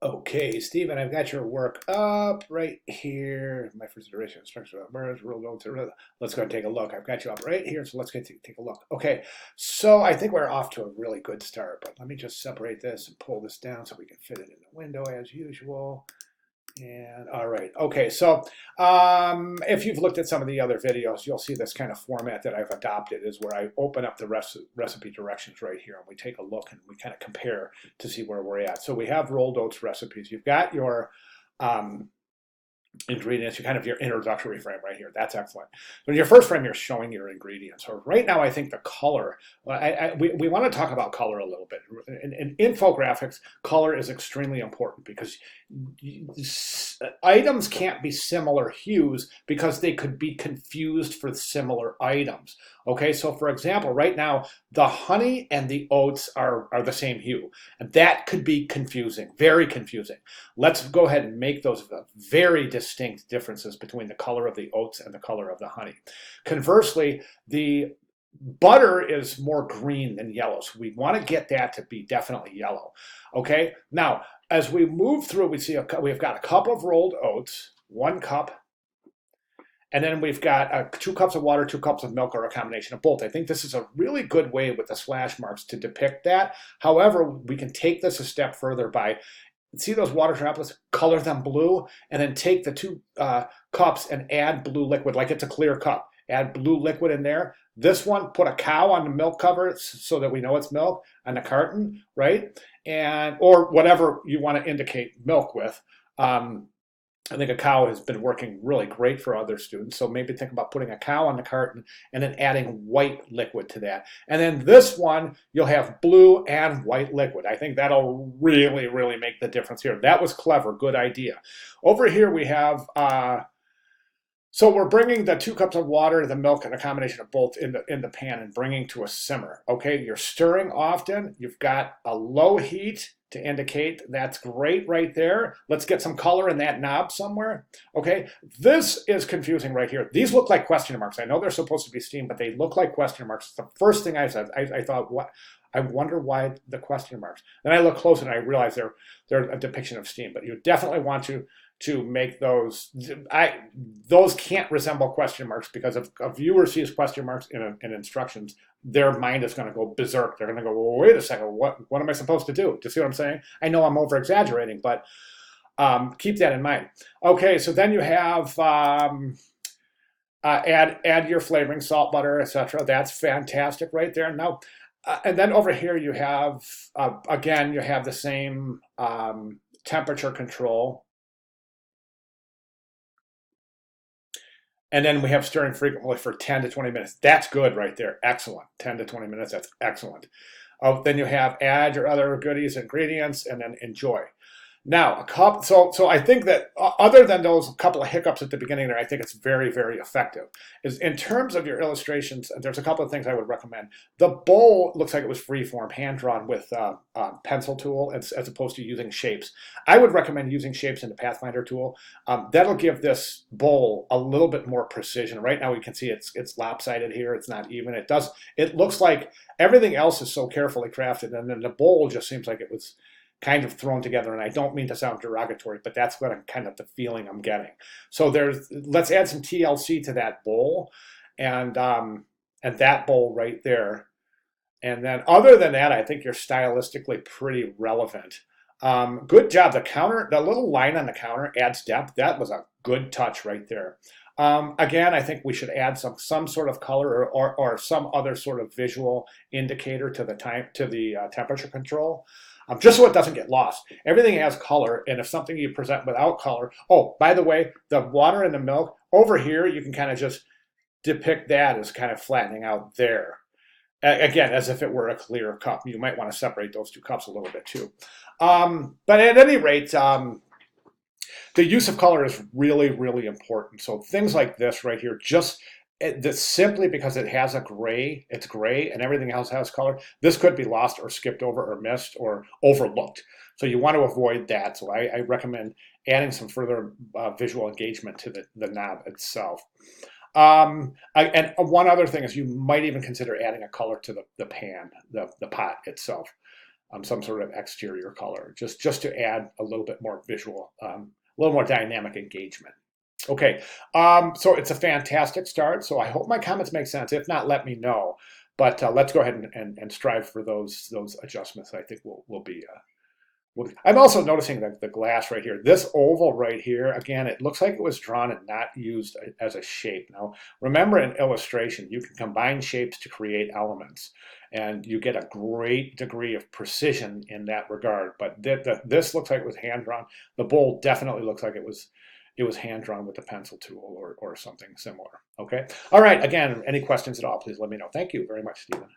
Okay, Stephen, I've got your work up right here. My first iteration structure of birds, rule go to. Let's go and take a look. I've got you up right here, so let's go take a look. Okay, so I think we're off to a really good start, but let me just separate this and pull this down so we can fit it in the window as usual. And all right, okay, so if you've looked at some of the other videos, you'll see this kind of format that I've adopted is where I open up the recipe directions right here and we take a look and we kind of compare to see where we're at. So we have rolled oats recipes. You've got your um, ingredients, you kind of your introductory frame right here. That's excellent. So in your first frame, you're showing your ingredients. So right now, I think the color, we want to talk about color a little bit. In infographics, color is extremely important because items can't be similar hues because they could be confused for similar items. Okay, so for example, right now, the honey and the oats are the same hue. And that could be confusing, very confusing. Let's go ahead and make those very distinct differences between the color of the oats and the color of the honey. Conversely, the butter is more green than yellow, so we want to get that to be definitely yellow. Okay, now as we move through, we've got a cup of rolled oats, 1 cup, and then we've got 2 cups of water, 2 cups of milk, or a combination of both. I think this is a really good way with the slash marks to depict that. However, we can take this a step further by, see those water droplets, color them blue, and then take the 2 cups and add blue liquid like it's a clear cup. Add blue liquid in there. This one, put a cow on the milk cover so that we know it's milk on the carton, right? And or whatever you want to indicate milk with. I think a cow has been working really great for other students. So maybe think about putting a cow on the carton and then adding white liquid to that. And then this one, you'll have blue and white liquid. I think that'll really, really make the difference here. That was clever. Good idea. Over here we have, so we're bringing the 2 cups of water, the milk, and a combination of both in the pan and bringing to a simmer. Okay, you're stirring often. You've got a low heat to indicate that's great right there. Let's get some color in that knob somewhere. Okay, this is confusing right here. These look like question marks. I know they're supposed to be steam, but they look like question marks. The first thing I said, I thought, what? I wonder why the question marks. Then I look closer and I realize they're a depiction of steam. But you definitely want to make those. Those can't resemble question marks because if a viewer sees question marks in instructions, their mind is going to go berserk. They're going to go, well, wait a second, what am I supposed to do? Do you see what I'm saying? I know I'm over exaggerating, but keep that in mind. Okay, so then you have add your flavoring, salt, butter, etc. That's fantastic right there. Now, and then over here you have again you have the same temperature control. And then we have stirring frequently for 10 to 20 minutes. That's good right there. Excellent. 10 to 20 minutes. That's excellent. Oh, then you have add your other goodies, ingredients, and then enjoy. Now, a cup. So I think that other than those couple of hiccups at the beginning there, I think it's very, very effective. Is in terms of your illustrations, there's a couple of things I would recommend. The bowl looks like it was freeform, hand drawn with a pencil tool, as opposed to using shapes. I would recommend using shapes in the Pathfinder tool. That'll give this bowl a little bit more precision. Right now, we can see it's lopsided here. It's not even. It looks like everything else is so carefully crafted, and then the bowl just seems like it was kind of thrown together. And I don't mean to sound derogatory, but that's what I'm kind of the feeling I'm getting. So let's add some TLC to that bowl, and that bowl right there. And then other than that, I think you're stylistically pretty relevant. Good job. The little line on the counter adds depth. That was a good touch right there. Again, I think we should add some sort of color or some other sort of visual indicator to the temperature control. Just so it doesn't get lost. Everything has color, and if something you present without color, oh, by the way, the water and the milk, over here, you can kind of just depict that as kind of flattening out there. Again, as if it were a clear cup. You might want to separate those 2 cups a little bit too. But at any rate, the use of color is really, really important. So things like this right here, simply because it has it's gray, and everything else has color. This could be lost or skipped over or missed or overlooked. So you want to avoid that. So I recommend adding some further visual engagement to the knob itself. And one other thing is you might even consider adding a color to the pan, the pot itself. some sort of exterior color, just to add a little bit more visual, a little more dynamic engagement. Okay, so it's a fantastic start. So I hope my comments make sense. If not, let me know. But let's go ahead and strive for those adjustments. I think will be. I'm also noticing that the glass right here, this oval right here, again, it looks like it was drawn and not used as a shape. Now, remember in illustration, you can combine shapes to create elements, and you get a great degree of precision in that regard. But this looks like it was hand drawn. The bowl definitely looks like it was hand drawn with a pencil tool or something similar. Okay. All right. Again, any questions at all, please let me know. Thank you very much, Stephen.